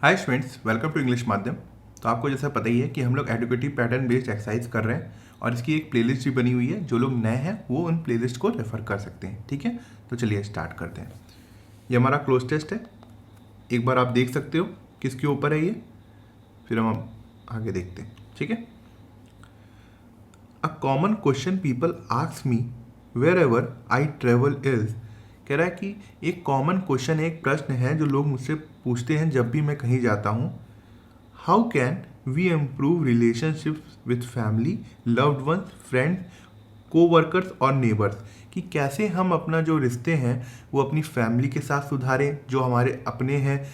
Hi students, welcome to English Madhyam. तो आपको जैसा पता ही है कि हम लोग एडुकेटिव पैटर्न बेस्ड एक्सरसाइज कर रहे हैं और इसकी एक प्लेलिस्ट भी बनी हुई है। जो लोग नए हैं वो उन प्लेलिस्ट को रेफर कर सकते हैं। ठीक है, तो चलिए स्टार्ट करते हैं। ये हमारा क्लोज टेस्ट है, एक बार आप देख सकते हो किसके ऊपर है ये, फिर हम आगे देखते हैं। ठीक है, a common question people ask me wherever I travel is. कह रहा है कि एक कॉमन क्वेश्चन, एक प्रश्न है जो लोग मुझसे पूछते हैं जब भी मैं कहीं जाता हूँ। How can we improve relationships with family, loved ones, friends, coworkers और नेबर्स। कि कैसे हम अपना जो रिश्ते हैं वो अपनी फैमिली के साथ सुधारें, जो हमारे अपने हैं,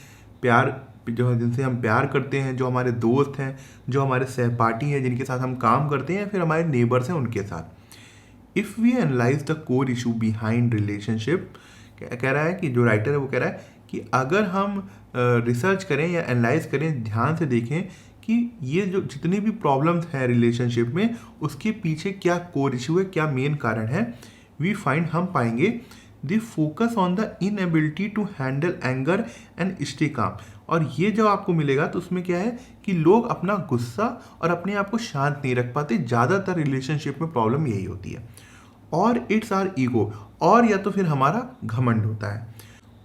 प्यार जो जिनसे हम प्यार करते हैं, जो हमारे दोस्त हैं, जो हमारे सहपाठी हैं जिनके साथ हम काम करते हैं, फिर हमारे नेबर्स हैं उनके साथ। If we analyse the core issue behind relationship, कह रहा है कि जो राइटर है वो कह रहा है कि अगर हम रिसर्च करें या एनालाइज करें, ध्यान से देखें कि ये जो जितनी भी प्रॉब्लम्स हैं रिलेशनशिप में, उसके पीछे क्या कोर इशू है, क्या मेन कारण है, वी फाइंड, हम पाएंगे the focus on the inability to handle anger and stay calm. और ये जो आपको मिलेगा तो उसमें क्या है कि लोग अपना गुस्सा और अपने आप को शांत नहीं रख पाते। ज़्यादातर रिलेशनशिप में प्रॉब्लम यही होती है। और इट्स आर ईगो, और या तो फिर हमारा घमंड होता है।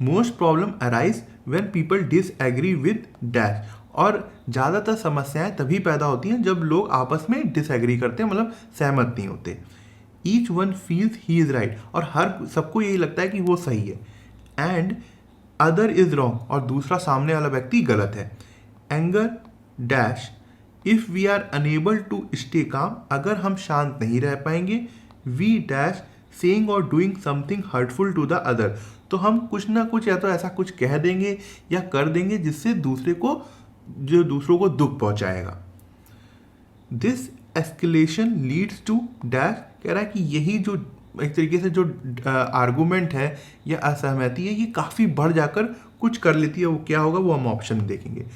Most problem arise when people disagree with dash. और ज़्यादातर समस्याएं तभी पैदा होती हैं जब लोग आपस में डिसएग्री करते हैं, मतलब सहमत नहीं होते। Each one feels he is right, और हर सबको यही लगता है कि वो सही है। एंड अदर इज रॉन्ग, और दूसरा सामने वाला व्यक्ति गलत है। Anger dash, if we are unable to stay calm, अगर हम शांत नहीं रह पाएंगे। वी डैश सेइंग और doing something hurtful to the other, तो हम कुछ ना कुछ या तो ऐसा कुछ कह देंगे या कर देंगे जिससे दूसरों को दुख पहुंचाएगा। This escalation leads to dash, कह रहा है कि यही जो एक तरीके से जो आर्गूमेंट है या असहमति है, ये काफ़ी बढ़ जाकर कुछ कर लेती है। वो क्या होगा वो हम ऑप्शन में देखेंगे।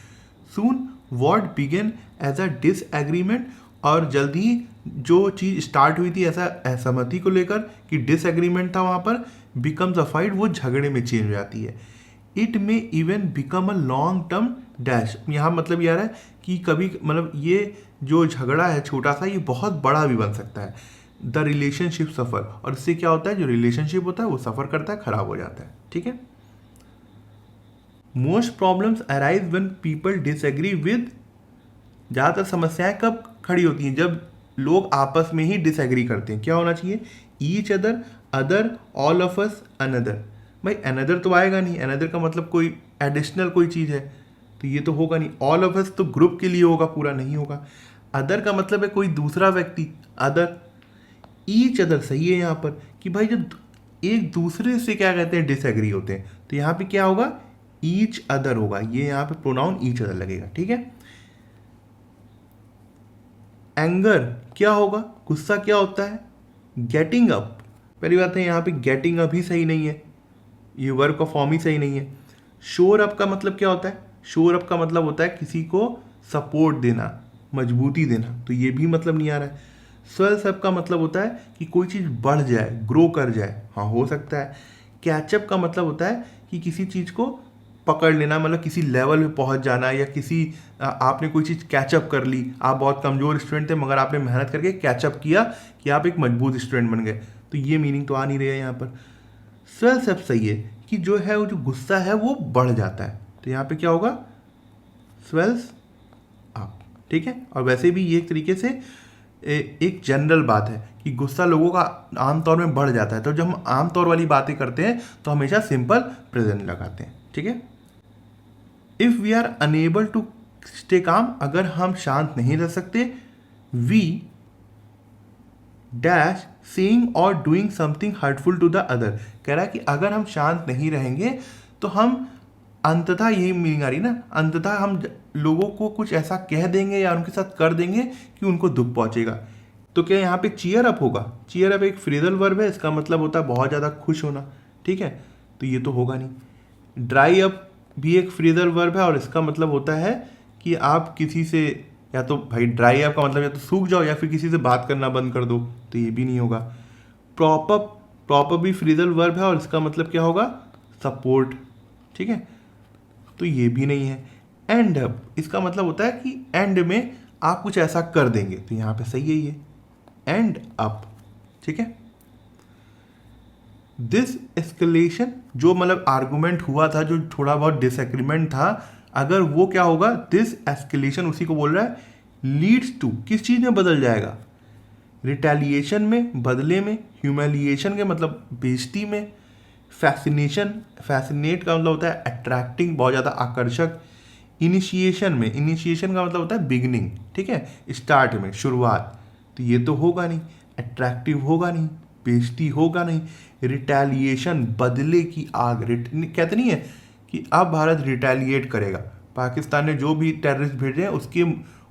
Soon what began as a disagreement, और जल्द ही जो चीज़ स्टार्ट हुई थी ऐसा असहमति को लेकर कि डिसएग्रीमेंट था, वहाँ पर बिकम्स अ फाइट, वो झगड़े में चेंज हो जाती है। It may even become a long term dash, यहाँ मतलब ये आ रहा है कि कभी मतलब ये जो झगड़ा है छोटा सा, ये बहुत बड़ा भी बन सकता है। द रिलेशनशिप सफ़र, और इससे क्या होता है, जो रिलेशनशिप होता है वो सफ़र करता है, खराब हो जाता है। ठीक है, most problems arise when people disagree with, ज़्यादातर समस्याएं कब खड़ी होती हैं, जब लोग आपस में ही डिसएग्री करते हैं। क्या होना चाहिए, each other, other, all of us, another. भाई अनदर तो आएगा नहीं, अनदर का मतलब कोई एडिशनल कोई चीज़ है, तो ये तो होगा नहीं। ऑल ऑफ अस तो ग्रुप के लिए होगा, पूरा नहीं होगा। अदर का मतलब है कोई दूसरा व्यक्ति, अदर। ईच अदर सही है यहाँ पर कि भाई जो एक दूसरे से क्या कहते हैं डिसएग्री होते हैं, तो यहाँ पे क्या होगा, ईच अदर होगा, ये यहाँ पे प्रोनाउन ईच अदर लगेगा। ठीक है, एंगर क्या होगा, गुस्सा क्या होता है, गेटिंग अप। पहली बात है यहाँ पे गेटिंग अप ही सही नहीं है, ये वर्ब का फॉर्म ही सही नहीं है। शोर अप का मतलब क्या होता है, शोर अप का मतलब होता है किसी को सपोर्ट देना, मजबूती देना, तो ये भी मतलब नहीं आ रहा है। स्वेल्स अप का मतलब होता है कि कोई चीज़ बढ़ जाए, ग्रो कर जाए, हाँ हो सकता है। कैचअप का मतलब होता है कि किसी चीज़ को पकड़ लेना, मतलब किसी लेवल पे पहुंच जाना, या किसी आपने कोई चीज़ कैचअप कर ली। आप बहुत कमज़ोर स्टूडेंट थे मगर आपने मेहनत करके कैचअप किया कि आप एक मजबूत स्टूडेंट बन गए, तो ये मीनिंग तो आ नहीं रही है यहाँ पर। स्वेल्स अप सही है कि जो है वो जो गुस्सा है वो बढ़ जाता है, तो यहाँ पे क्या होगा, स्वेल्स अप। ठीक है, और वैसे भी ये एक तरीके से एक जनरल बात है कि गुस्सा लोगों का आमतौर में बढ़ जाता है, तो जब हम आमतौर वाली बातें करते हैं तो हमेशा सिंपल प्रेजेंट लगाते हैं। ठीक है, if we are unable to stay calm, अगर हम शांत नहीं रह सकते। वी डैश सेइंग और doing something hurtful to the other, कह रहा है कि अगर हम शांत नहीं रहेंगे तो हम अंततः, यही मीनिंग आ रही ना, अंततः हम लोगों को कुछ ऐसा कह देंगे या उनके साथ कर देंगे कि उनको दुख पहुंचेगा। तो क्या यहाँ पे चीयर अप होगा, चीयर अप एक फ्रेजल वर्ब है, इसका मतलब होता है बहुत ज़्यादा खुश होना। ठीक है, तो ये तो होगा नहीं। ड्राई अप भी एक फ्रेजल वर्ब है और इसका मतलब होता है कि आप किसी से, या तो भाई ड्राई अप का मतलब या तो सूख जाओ या फिर किसी से बात करना बंद कर दो, तो ये भी नहीं होगा। प्रॉप अप, प्रॉप अप भी फ्रेजल वर्ब है और इसका मतलब क्या होगा, सपोर्ट। ठीक है, तो ये भी नहीं है। एंड अप, इसका मतलब होता है कि एंड में आप कुछ ऐसा कर देंगे, तो यहाँ पे सही है ये एंड अप, ठीक है। दिस एस्केलेशन, जो मतलब आर्गुमेंट हुआ था, जो थोड़ा बहुत डिसएग्रीमेंट था, अगर वो क्या होगा, दिस एस्केलेशन उसी को बोल रहा है, लीड्स टू, किस चीज़ में बदल जाएगा, रिटेलिएशन में, बदले में, ह्यूमिलिएशन के मतलब बेइज्जती में, फैसिनेशन, फैसिनेट का मतलब होता है अट्रैक्टिंग, बहुत ज़्यादा आकर्षक, इनिशिएशन में, इनिशिएशन का मतलब होता है बिगनिंग, ठीक है, स्टार्ट में, शुरुआत, तो ये तो होगा नहीं, अट्रैक्टिव होगा नहीं, बेइज्जती होगा नहीं, रिटेलिएशन, बदले की आग, कहते नहीं है कि अब भारत रिटेलिएट करेगा, पाकिस्तान ने जो भी टेररिस्ट भेजे हैं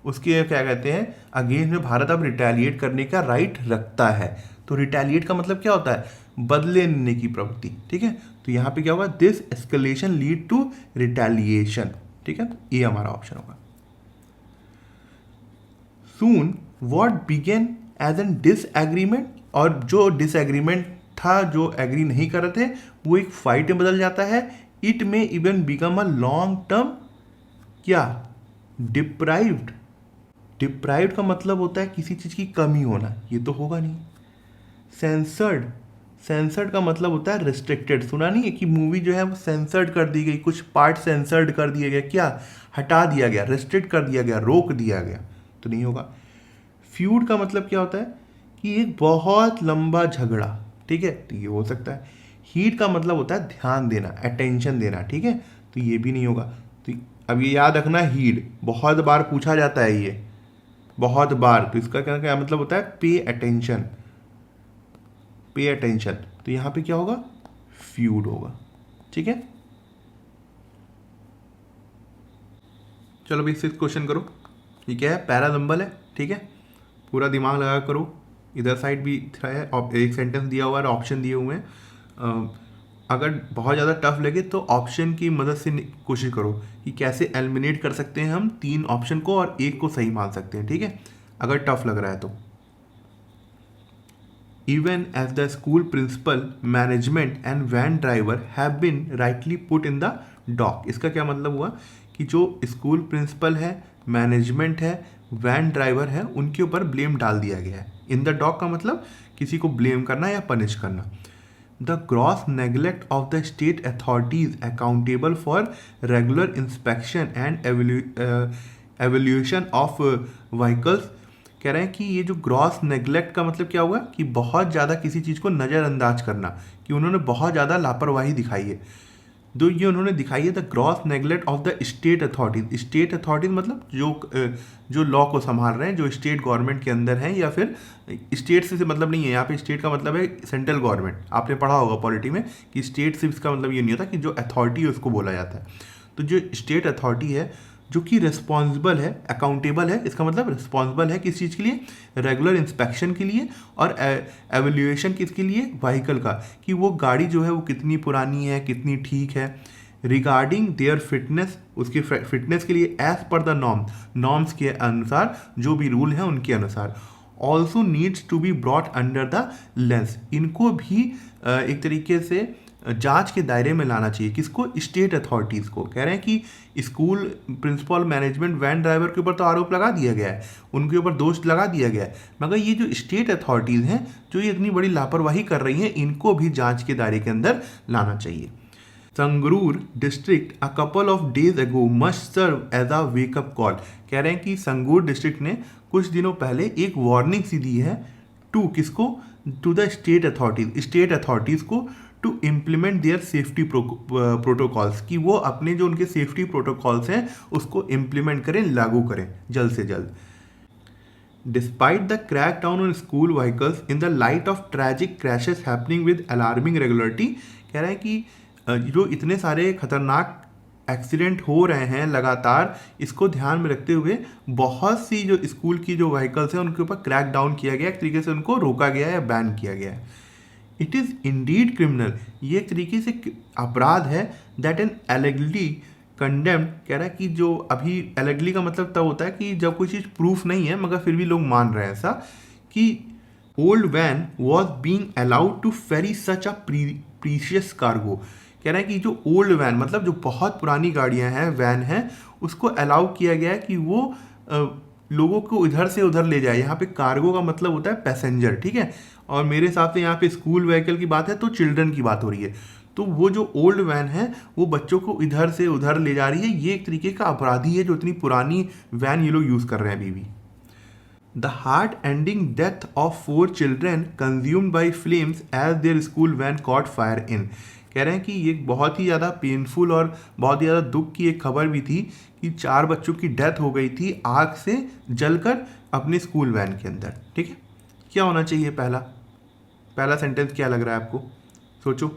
उसके क्या कहते हैं अगेंस्ट में भारत अब रिटेलिएट करने का राइट रखता है। तो रिटेलिएट का मतलब क्या होता है, बदले लेने की प्रवृत्ति, ठीक है। तो यहाँ पे क्या होगा, this escalation lead to retaliation, ठीक है, तो ये हमारा ऑप्शन होगा। Soon what began as an disagreement, और जो डिसएग्रीमेंट था, जो एग्री नहीं कर रहे थे, वो एक फाइट में बदल जाता है। इट में even become a long term क्या, डिप्राइव्ड, डिप्राइव्ड का मतलब होता है किसी चीज़ की कमी होना, ये तो होगा नहीं। सेंसर्ड, सेंसर्ड का मतलब होता है रिस्ट्रिक्टेड, सुना नहीं है कि मूवी जो है वो सेंसर्ड कर दी गई, कुछ पार्ट सेंसर्ड कर दिया गया, क्या हटा दिया गया, रिस्ट्रिक्ट कर दिया गया, रोक दिया गया, तो नहीं होगा। फ्यूड का मतलब क्या होता है कि एक बहुत लंबा झगड़ा, ठीक है, तो ये हो सकता है। हीट का मतलब होता है ध्यान देना, अटेंशन देना, ठीक है, तो ये भी नहीं होगा। तो अब ये याद रखना, हीट बहुत बार पूछा जाता है, ये बहुत बार, तो इसका क्या मतलब होता है, पे अटेंशन, पे अटेंशन, तो यहाँ पे क्या होगा, फ्यूड होगा, ठीक है। चलो भाई 6 क्वेश्चन करो, ये क्या है, पैरालंबल है, ठीक है, पूरा दिमाग लगा करो, इधर साइड भी है, एक सेंटेंस दिया हुआ है, ऑप्शन दिए हुए हैं। अगर बहुत ज़्यादा टफ लगे तो ऑप्शन की मदद से कोशिश करो कि कैसे एलिमिनेट कर सकते हैं हम 3 ऑप्शन को और एक को सही मान सकते हैं, ठीक है, अगर टफ लग रहा है तो। Even as the school principal, management and van driver have been rightly put in the dock, इसका क्या मतलब हुआ कि जो स्कूल प्रिंसिपल है, मैनेजमेंट है, वैन ड्राइवर है, उनके ऊपर ब्लेम डाल दिया गया है। इन द डॉक का मतलब किसी को ब्लेम करना या पनिश करना। The gross neglect of the state authorities accountable for regular inspection and evolution of vehicles, कह रहे हैं कि ये जो ग्रॉस नेग्लेक्ट का मतलब क्या हुआ कि बहुत ज़्यादा किसी चीज़ को नज़रअंदाज करना, कि उन्होंने बहुत ज़्यादा लापरवाही दिखाई है, जो ये उन्होंने दिखाई है, the gross neglect of the state authorities. State authorities मतलब जो लॉ को संभाल रहे हैं, जो स्टेट गवर्नमेंट के अंदर हैं, या फिर स्टेट से मतलब नहीं है, यहाँ पे स्टेट का मतलब है सेंट्रल गवर्नमेंट। आपने पढ़ा होगा पॉलिटी में कि स्टेट से इसका मतलब ये नहीं होता कि जो अथॉरिटी है उसको बोला जाता है। तो जो स्टेट अथॉरिटी है जो कि रिस्पॉन्सिबल है, अकाउंटेबल है, इसका मतलब रिस्पॉन्सिबल है किस चीज़ के लिए, रेगुलर इंस्पेक्शन के लिए और एवेल्यूएशन किसके लिए, व्हीकल का, कि वो गाड़ी जो है वो कितनी पुरानी है, कितनी ठीक है, रिगार्डिंग देयर फिटनेस, उसकी फिटनेस के लिए एज पर द नॉर्म्स के अनुसार, जो भी रूल हैं उनके अनुसार। Also needs to be brought under the lens, इनको भी एक तरीके से जांच के दायरे में लाना चाहिए, किसको, स्टेट अथॉरिटीज़ को। कह रहे हैं कि school principal, management, van driver के ऊपर तो आरोप लगा दिया गया है, उनके ऊपर दोष लगा दिया गया है, मगर ये जो स्टेट अथॉरिटीज़ हैं जो ये इतनी बड़ी लापरवाही कर रही हैं, इनको भी जांच के दायरे के अंदर लाना चाहिए। Sangrur district a couple of days ago must serve as a wake up call, कह रहे हैं कि संगरूर डिस्ट्रिक्ट ने कुछ दिनों पहले एक वार्निंग सी दी है, टू किसको, टू द स्टेट अथॉरिटीज़ को, to implement their safety protocols, कि वो अपने जो उनके सेफ्टी प्रोटोकॉल्स हैं उसको इम्प्लीमेंट करें, लागू करें जल्द से जल्द। Despite the crack down on school vehicles in the light of tragic crashes happening with alarming regularity, कह रहे हैं कि जो इतने सारे खतरनाक एक्सीडेंट हो रहे हैं लगातार, इसको ध्यान में रखते हुए बहुत सी जो स्कूल की जो व्हीकल्स हैं उनके ऊपर क्रैक डाउन किया गया, एक तरीके से उनको रोका गया या बैन किया गया है। इट इज़ इंडीड क्रिमिनल, ये एक तरीके से अपराध है, दैट एन एलिगली कंडेम्ड, कह रहा है कि जो अभी एलिगली का मतलब तब होता है कि जब कोई चीज़ प्रूफ नहीं है मगर फिर भी लोग मान रहे हैं ऐसा, कि old van was being allowed to ferry such a precious cargo, कह रहे हैं कि जो ओल्ड वैन मतलब जो बहुत पुरानी गाड़ियां हैं, वैन हैं, उसको अलाउ किया गया है कि वो लोगों को इधर से उधर ले जाए। यहाँ पे कार्गो का मतलब होता है पैसेंजर, ठीक है। और मेरे हिसाब से यहाँ पे स्कूल व्हीकल की बात है तो चिल्ड्रन की बात हो रही है। तो वो जो ओल्ड वैन है वो बच्चों को इधर से उधर ले जा रही है। ये एक तरीके का अपराधी है जो इतनी पुरानी वैन ये लोग यूज़ कर रहे हैं अभी भी। The heart rending death of 4 children consumed by flames as their school van caught fire in. कह रहे हैं कि ये बहुत ही ज़्यादा पेनफुल और बहुत ही ज़्यादा दुख की एक खबर भी थी कि 4 बच्चों की डेथ हो गई थी आग से जलकर अपने स्कूल वैन के अंदर, ठीक है। क्या होना चाहिए? पहला सेंटेंस क्या लग रहा है आपको? सोचो।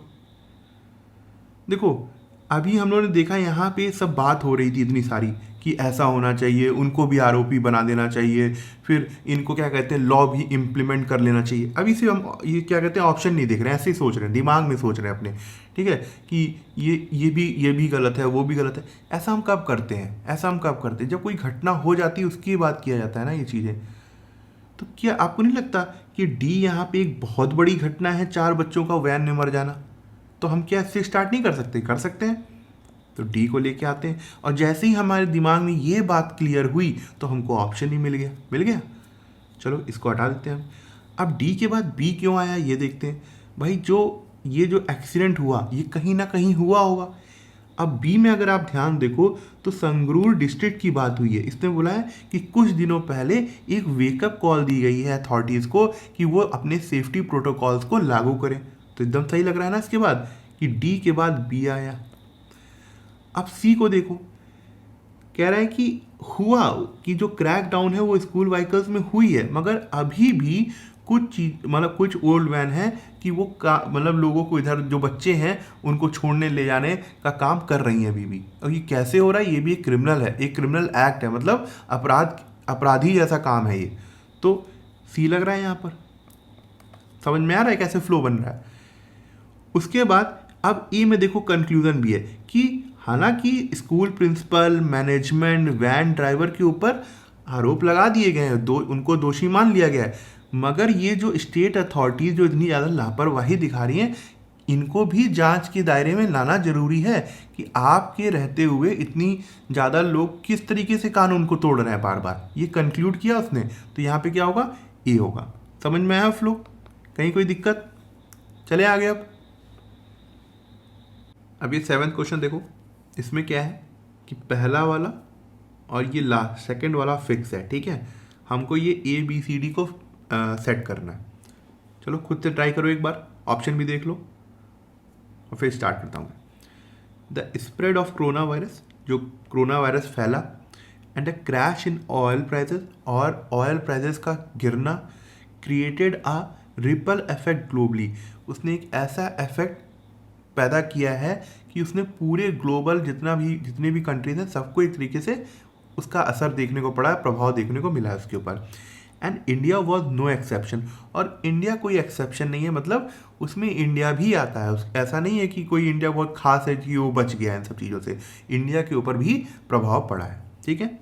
देखो, अभी हम लोगों ने देखा यहाँ पे सब बात हो रही थी इतनी सारी कि ऐसा होना चाहिए, उनको भी आरोपी बना देना चाहिए, फिर इनको क्या कहते हैं लॉ भी इम्प्लीमेंट कर लेना चाहिए। अभी से हम ये क्या कहते हैं ऑप्शन नहीं देख रहे हैं, ऐसे ही सोच रहे हैं, दिमाग में सोच रहे हैं अपने, ठीक है, कि ये भी गलत है, वो भी गलत है। ऐसा हम कब करते हैं? जब कोई घटना हो जाती है उसकी बात किया जाता है ना ये चीज़ें। तो क्या आपको नहीं लगता कि डी यहाँ पे एक बहुत बड़ी घटना है, 4 बच्चों का वैन में मर जाना? तो हम क्या इससे स्टार्ट नहीं कर सकते? कर सकते हैं। तो डी को लेके आते हैं और जैसे ही हमारे दिमाग में ये बात क्लियर हुई तो हमको ऑप्शन ही मिल गया। चलो इसको हटा देते हैं हम। अब डी के बाद बी क्यों आया ये देखते हैं। भाई ये जो एक्सीडेंट हुआ ये कहीं ना कहीं हुआ होगा। अब बी में अगर आप ध्यान देखो तो संगरूर डिस्ट्रिक्ट की बात हुई है। इसने बोला है कि कुछ दिनों पहले एक वेकअप कॉल दी गई है अथॉरिटीज़ को कि वो अपने सेफ्टी प्रोटोकॉल्स को लागू करें। तो एकदम सही लग रहा है ना इसके बाद कि डी के बाद बी आया। अब सी को देखो, कह रहा है कि हुआ कि जो क्रैक डाउन है वो स्कूल व्हीकल्स में हुई है, मगर अभी भी कुछ चीज मतलब कुछ ओल्ड वैन है कि वो मतलब लोगों को इधर जो बच्चे हैं उनको छोड़ने ले जाने का काम कर रही हैं अभी भी। और ये कैसे हो रहा है? ये भी एक क्रिमिनल है, एक क्रिमिनल एक्ट है, मतलब अपराधी जैसा काम है ये। तो सी लग रहा है यहाँ पर। समझ में आ रहा है कैसे फ्लो बन रहा है? उसके बाद अब ए में देखो कंक्लूजन भी है कि हालांकि school principal, management, van driver के ऊपर आरोप लगा दिए गए हैं, उनको दोषी मान लिया गया है, मगर ये जो स्टेट अथॉरिटीज़ जो इतनी ज़्यादा लापरवाही दिखा रही हैं इनको भी जांच के दायरे में लाना जरूरी है कि आपके रहते हुए इतनी ज़्यादा लोग किस तरीके से कानून को तोड़ रहे हैं बार बार। ये कंक्लूड किया उसने, तो यहाँ पे क्या होगा? ए होगा। समझ में आया फ्लो? कहीं कोई दिक्कत? चले आगे। अब ये 7th क्वेश्चन देखो, इसमें क्या है कि पहला वाला और ये लास्ट सेकंड वाला फिक्स है, ठीक है। हमको ये ABCD को सेट करना है। चलो खुद से ट्राई करो एक बार, ऑप्शन भी देख लो और फिर स्टार्ट करता हूँ। The spread of corona virus, जो कोरोना वायरस फैला, and a crash in oil prices, और ऑयल प्राइसेस का गिरना, created a ripple effect globally, उसने एक ऐसा इफेक्ट पैदा किया है कि उसने पूरे ग्लोबल जितने भी कंट्रीज हैं सबको एक तरीके से उसका असर देखने को पड़ा है, प्रभाव देखने को मिला है उसके ऊपर। And India was no exception, और इंडिया कोई एक्सेप्शन नहीं है, मतलब उसमें इंडिया भी आता है। ऐसा नहीं है कि कोई इंडिया बहुत खास है कि वो बच गया इन सब चीज़ों से, इंडिया के ऊपर भी प्रभाव पड़ा है, ठीक है।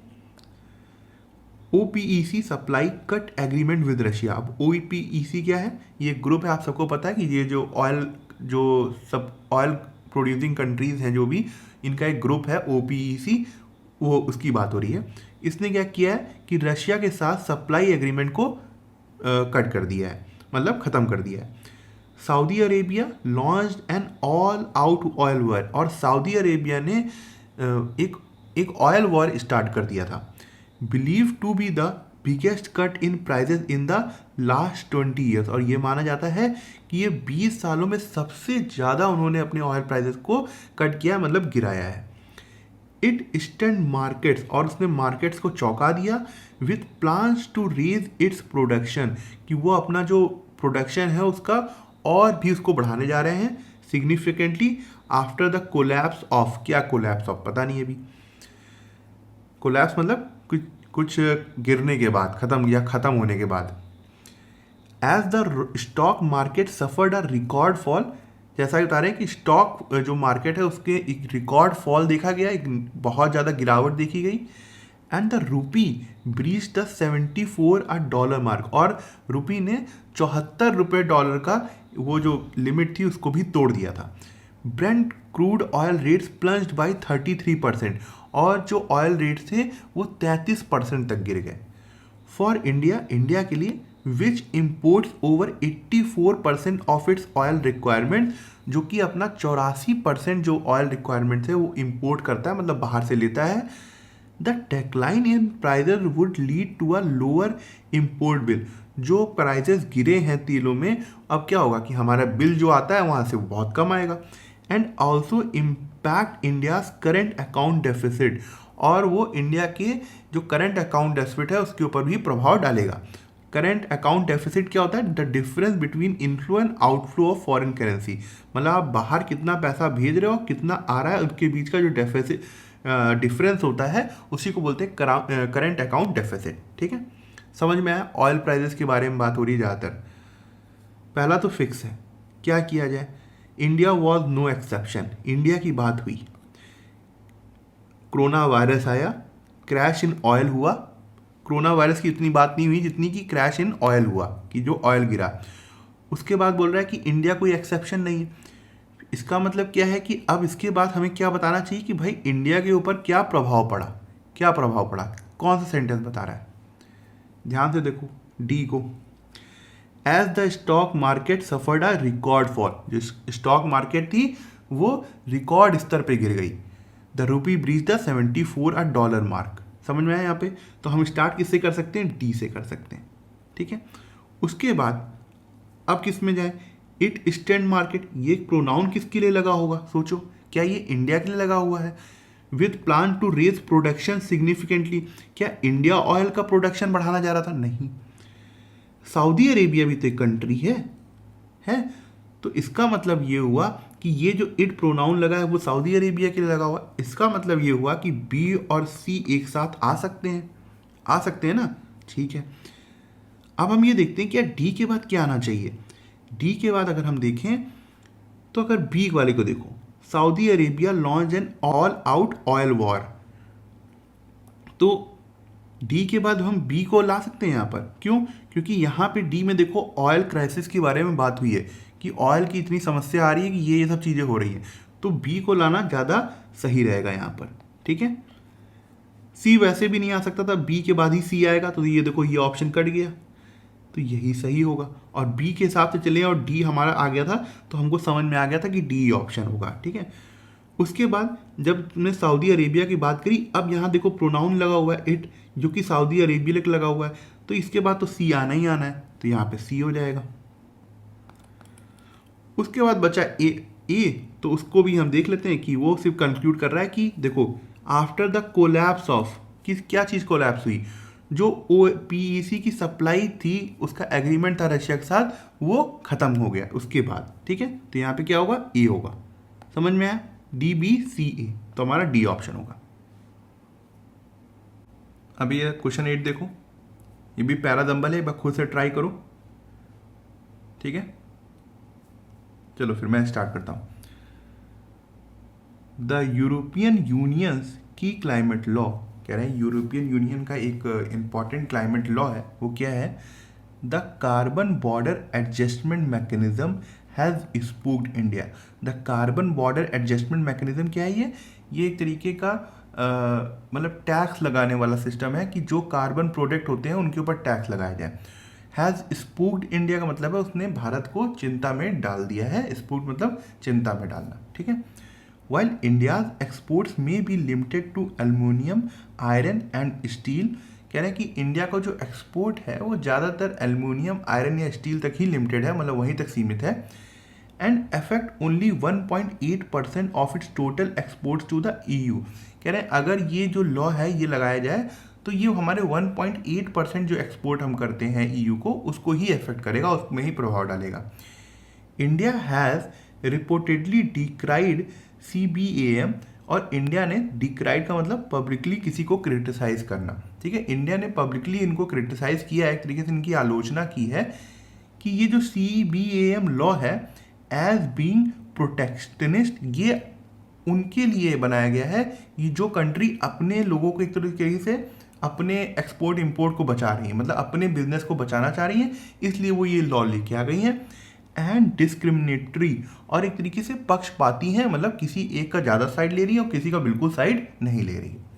OPEC supply cut agreement with Russia. अब OPEC क्या है? ये ग्रुप है, आप सबको पता है कि ये जो सब ऑयल प्रोड्यूसिंग कंट्रीज़ हैं जो भी, इनका एक ग्रुप है OPEC, वो उसकी बात हो रही है। इसने क्या किया है कि रशिया के साथ सप्लाई एग्रीमेंट को कट कर दिया है, मतलब ख़त्म कर दिया है। Saudi Arabia launched an all out oil war, और सऊदी अरेबिया ने एक ऑयल वॉर स्टार्ट कर दिया था। Believe to be the biggest cut in prices in the last 20 years, और ये माना जाता है कि ये 20 सालों में सबसे ज़्यादा उन्होंने अपने ऑयल प्राइजेस को कट किया, मतलब गिराया है। इट स्टैंड मार्केट्स, और उसने मार्केट्स को चौंका दिया, with plans to raise its production, कि वो अपना जो प्रोडक्शन है उसका और भी उसको बढ़ाने जा रहे हैं significantly after the collapse of, क्या कोलैप्स ऑफ पता नहीं है अभी। कोलैप्स मतलब कुछ गिरने के बाद, खत्म होने के बाद। As the stock market suffered a record fall, जैसा बता रहे हैं कि स्टॉक जो मार्केट है उसके एक रिकॉर्ड फॉल देखा गया, एक बहुत ज़्यादा गिरावट देखी गई। And the rupee breach the 74 dollar mark, और रूपी ने 74 रुपये डॉलर का वो जो लिमिट थी उसको भी तोड़ दिया था। Brent crude oil rates plunged by 33% और जो ऑयल रेट्स थे वो 33% तक गिर गए। फॉर इंडिया, इंडिया के लिए which imports over 84% of its oil requirement, जो कि अपना 84% जो ऑयल रिक्वायरमेंट है वो इम्पोर्ट करता है, मतलब बाहर से लेता है। The decline in prices would lead to a lower import bill, जो प्राइजेस गिरे हैं तेलों में, अब क्या होगा कि हमारा बिल जो आता है वहाँ से वो बहुत कम आएगा। And also impact India's current account deficit, और वो इंडिया के जो करंट अकाउंट डेफिसिट है उसके ऊपर भी प्रभाव डालेगा। करंट अकाउंट डेफिसिट क्या होता है? The difference between inflow and outflow of foreign currency, मतलब आप बाहर कितना पैसा भेज रहे हो, कितना आ रहा है, उसके बीच का जो डेफिसिट डिफरेंस होता है उसी को बोलते हैं करंट अकाउंट डेफिसिट। ठीक है, समझ में आया? ऑयल प्राइजेस के बारे में बात हो रही है ज़्यादातर। पहला तो फिक्स है, क्या किया जाए? India was no exception. India की बात हुई, कोरोना वायरस आया, क्रैश इन ऑयल हुआ। कोरोना वायरस की इतनी बात नहीं हुई जितनी कि क्रैश इन ऑयल हुआ, कि जो ऑयल गिरा। उसके बाद बोल रहा है कि इंडिया कोई एक्सेप्शन नहीं है। इसका मतलब क्या है कि अब इसके बाद हमें क्या बताना चाहिए कि भाई इंडिया के ऊपर क्या प्रभाव पड़ा, क्या प्रभाव पड़ा, कौन सा सेंटेंस बता रहा है? ध्यान से देखो डी को। As the stock market suffered a record fall, जो स्टॉक मार्केट थी वो रिकॉर्ड स्तर पे गिर गई। The rupee breach the 74 a dollar mark. समझ में आया यहाँ पे? तो हम स्टार्ट किससे कर सकते हैं? डी से कर सकते हैं। ठीक है, उसके बाद अब किस में जाए? इट स्टैंड मार्केट, ये प्रोनाउन किसके लिए लगा होगा? सोचो, क्या ये इंडिया के लिए लगा हुआ है? With plan to raise production significantly, क्या इंडिया ऑयल का प्रोडक्शन बढ़ाना जा रहा था? नहीं। सऊदी अरेबिया भी तो एक कंट्री है। तो इसका मतलब ये हुआ कि ये जो इट प्रोनाउन लगा है वो सऊदी अरेबिया के लिए लगा हुआ। इसका मतलब ये हुआ कि बी और सी एक साथ आ सकते हैं ना? ठीक है, अब हम ये देखते हैं क्या डी के बाद क्या आना चाहिए। डी के बाद अगर हम देखें तो अगर बी वाले को देखो, Saudi Arabia launch N all out oil war, तो डी के बाद हम बी को ला सकते हैं यहाँ पर। क्यों? क्योंकि यहाँ पे डी में देखो ऑयल क्राइसिस के बारे में बात हुई है कि ऑयल की इतनी समस्या आ रही है कि ये सब चीज़ें हो रही हैं, तो बी को लाना ज़्यादा सही रहेगा यहाँ पर। ठीक है, सी वैसे भी नहीं आ सकता था, बी के बाद ही सी आएगा, तो ये देखो ये ऑप्शन कट गया, तो यही सही होगा। और बी के हिसाब से चले और डी हमारा आ गया था, तो हमको समझ में आ गया था कि डी ऑप्शन होगा। ठीक है, उसके बाद जब तुमने सऊदी अरेबिया की बात करी, अब यहाँ देखो प्रोनाउन लगा हुआ है इट, जो कि सऊदी अरेबिया लगा हुआ है, तो इसके बाद तो सी आना ही आना है, तो यहाँ पे सी हो जाएगा। उसके बाद बचा ए, तो उसको भी हम देख लेते हैं कि वो सिर्फ कंक्लूड कर रहा है कि देखो आफ्टर द कोलैप्स ऑफ, क्या चीज़ कोलैप्स हुई? जो पीईसी की सप्लाई थी, उसका एग्रीमेंट था रशिया के साथ, वो खत्म हो गया उसके बाद। ठीक है, तो यहाँ पे क्या होगा? ए होगा। समझ में आया? डी बी सी ए, तो हमारा डी ऑप्शन होगा। अभी ये क्वेश्चन 8 देखो, ये भी पैराजंबल है, एक बार खुद से ट्राई करो। ठीक है, चलो फिर मैं स्टार्ट करता हूं। द यूरोपियन यूनियंस की क्लाइमेट लॉ, कह रहे हैं यूरोपियन यूनियन का एक इंपॉर्टेंट क्लाइमेट लॉ है, वो क्या है? The carbon border adjustment mechanism has spooked India. The carbon border adjustment mechanism क्या है? ये एक तरीके का मतलब टैक्स लगाने वाला सिस्टम है कि जो कार्बन प्रोडक्ट होते हैं उनके ऊपर टैक्स लगाया जाए। हैज़ स्पूक्ड इंडिया का मतलब है उसने भारत को चिंता में डाल दिया है। स्पूक्ड मतलब चिंता में डालना। ठीक है, while India's exports may be limited to aluminium, iron and steel, कह रहे हैं कि इंडिया का जो एक्सपोर्ट है वो ज़्यादातर एल्यूमिनियम, आयरन या स्टील तक ही लिमिटेड है, मतलब वहीं तक सीमित है। And affect only 1.8% of its total exports to the EU। कह रहे हैं अगर ये जो लॉ है ये लगाया जाए तो ये हमारे 1.8% जो एक्सपोर्ट हम करते हैं EU को, उसको ही अफेक्ट करेगा, उसमें ही प्रभाव डालेगा। इंडिया हैज़ रिपोर्टेडली डिक्राइड CBAM, और इंडिया ने डिक्राइड का मतलब पब्लिकली किसी को क्रिटिसाइज करना। ठीक है, इंडिया ने पब्लिकली इनको क्रिटिसाइज किया है, एक तरीके से इनकी आलोचना की है कि ये जो CBAM लॉ है एज बीइंग प्रोटेक्शनिस्ट, ये उनके लिए बनाया गया है कि जो कंट्री अपने लोगों को एक तरीके से अपने एक्सपोर्ट इंपोर्ट को बचा रही है, मतलब अपने बिजनेस को बचाना चाह रही है, इसलिए वो ये लॉ लेके आ गई है। एंड डिस्क्रिमिनेटरी, और एक तरीके से पक्षपाती हैं, मतलब किसी एक का ज़्यादा साइड ले रही है और किसी का बिल्कुल साइड नहीं ले रही है।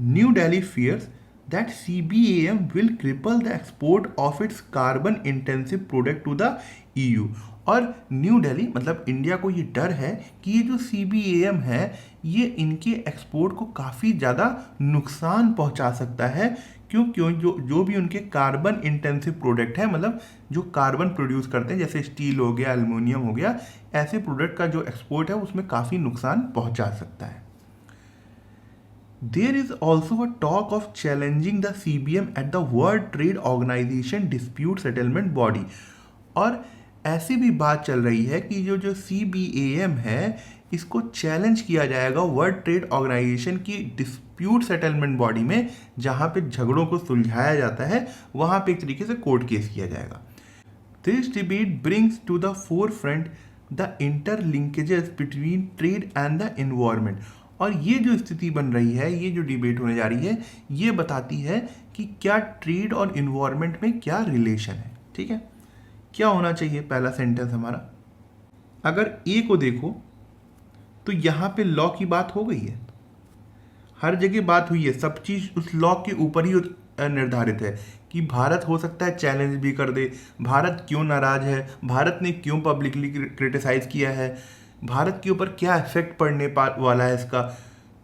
New Delhi fears that CBAM will cripple the export of its carbon intensive product to the EU। और न्यू दिल्ली मतलब इंडिया को ये डर है कि ये जो CBAM है ये इनके एक्सपोर्ट को काफ़ी ज़्यादा नुकसान पहुंचा सकता है। क्यों क्यों जो भी उनके कार्बन इंटेंसिव प्रोडक्ट है, मतलब जो कार्बन प्रोड्यूस करते हैं, जैसे स्टील हो गया, एल्युमिनियम हो गया, ऐसे प्रोडक्ट का जो एक्सपोर्ट है उसमें काफ़ी नुकसान पहुंचा सकता है। There is also a talk of challenging the CBM at the World Trade Organization Dispute Settlement Body। और ऐसी भी बात चल रही है कि जो CBAM है इसको चैलेंज किया जाएगा वर्ल्ड ट्रेड ऑर्गेनाइजेशन की डिस्प्यूट सेटलमेंट बॉडी में, जहाँ पे झगड़ों को सुलझाया जाता है, वहाँ पे एक तरीके से कोर्ट केस किया जाएगा। This debate brings to the forefront the interlinkages between trade and the environment. और ये जो स्थिति बन रही है, ये जो डिबेट होने जा रही है, ये बताती है कि क्या ट्रेड और इन्वायरमेंट में क्या रिलेशन है। ठीक है, क्या होना चाहिए पहला सेंटेंस हमारा, अगर ए को देखो तो यहाँ पे लॉ की बात हो गई है, हर जगह बात हुई है, सब चीज़ उस लॉ के ऊपर ही निर्धारित है कि भारत हो सकता है चैलेंज भी कर दे, भारत क्यों नाराज है, भारत ने क्यों पब्लिकली क्रिटिसाइज किया है, भारत के ऊपर क्या इफेक्ट पड़ने वाला है इसका।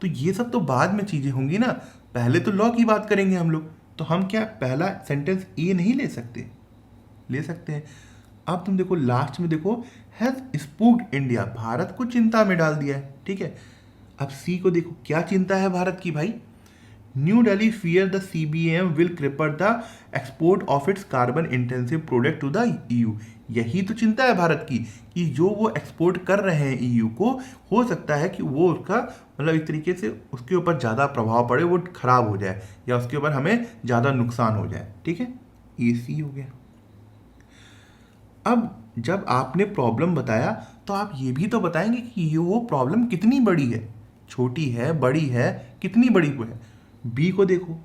तो ये सब तो बाद में चीज़ें होंगी ना, पहले तो लॉ की बात करेंगे हम लोग। तो हम क्या पहला सेंटेंस ए नहीं ले सकते? ले सकते हैं। अब तुम देखो लास्ट में देखो, हैज स्पूक्ड इंडिया, भारत को चिंता में डाल दिया है। ठीक है, अब सी को देखो, क्या चिंता है भारत की भाई? New Delhi fear the CBAM will cripple the export of its carbon intensive product to the EU। यही तो चिंता है भारत की कि जो वो एक्सपोर्ट कर रहे हैं EU को, हो सकता है कि वो उसका मतलब एक तरीके से उसके ऊपर ज़्यादा प्रभाव पड़े, वो खराब हो जाए या उसके ऊपर हमें ज़्यादा नुकसान हो जाए। ठीक है, ये सी हो गया। अब जब आपने प्रॉब्लम बताया तो आप ये भी तो बताएंगे कि ये वो प्रॉब्लम कितनी बड़ी है, छोटी है, बड़ी है, कितनी बड़ी वो है। बी को देखो,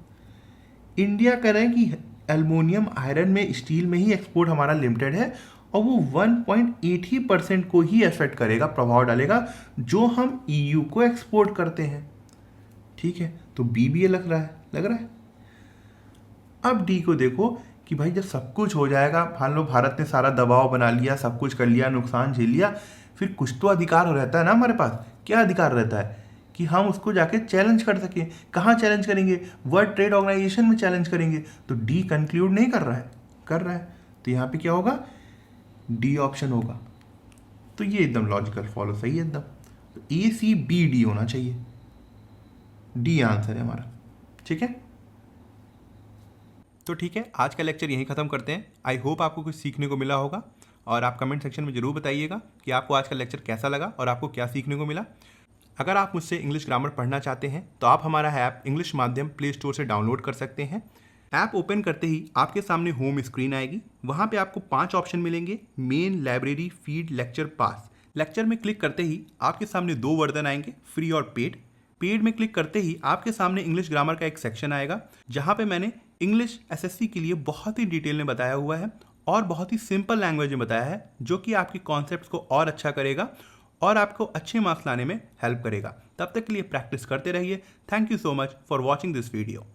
इंडिया कह रहे हैं कि एल्युमिनियम, आयरन में, स्टील में ही एक्सपोर्ट हमारा लिमिटेड है और वो 1.8% को ही अफेक्ट करेगा, प्रभाव डालेगा जो हम EU को एक्सपोर्ट करते हैं। ठीक है, तो बी भी ये लग रहा है। अब डी को देखो कि भाई जब सब कुछ हो जाएगा, मान लो भारत ने सारा दबाव बना लिया, सब कुछ कर लिया, नुकसान झेल लिया, फिर कुछ तो अधिकार रहता है ना हमारे पास। क्या अधिकार रहता है कि हम उसको जाके चैलेंज कर सकें। कहाँ चैलेंज करेंगे? वर्ल्ड ट्रेड ऑर्गेनाइजेशन में चैलेंज करेंगे। तो डी कंक्लूड नहीं कर रहा है, कर रहा है, तो यहाँ पे क्या होगा? डी ऑप्शन होगा। तो ये एकदम लॉजिकल फॉलो सही है एकदम। तो ACBD होना चाहिए, डी आंसर है हमारा। ठीक है, तो ठीक है, आज का लेक्चर यहीं ख़त्म करते हैं। आई होप आपको कुछ सीखने को मिला होगा और आप कमेंट सेक्शन में ज़रूर बताइएगा कि आपको आज का लेक्चर कैसा लगा और आपको क्या सीखने को मिला। अगर आप मुझसे इंग्लिश ग्रामर पढ़ना चाहते हैं तो आप हमारा ऐप इंग्लिश माध्यम प्ले स्टोर से डाउनलोड कर सकते हैं। ऐप ओपन करते ही आपके सामने होम स्क्रीन आएगी, वहाँ पे आपको 5 ऑप्शन मिलेंगे, मेन, लाइब्रेरी, फीड, लेक्चर, पास। लेक्चर में क्लिक करते ही आपके सामने 2 वर्जन आएंगे, फ्री और पेड। पेड में क्लिक करते ही आपके सामने इंग्लिश ग्रामर का एक सेक्शन आएगा, जहाँ पे मैंने इंग्लिश SSC के लिए बहुत ही डिटेल में बताया हुआ है और बहुत ही सिंपल लैंग्वेज में बताया है, जो कि आपके कॉन्सेप्ट्स को और अच्छा करेगा और आपको अच्छे मार्क्स लाने में हेल्प करेगा। तब तक के लिए प्रैक्टिस करते रहिए। Thank you so much for watching this video.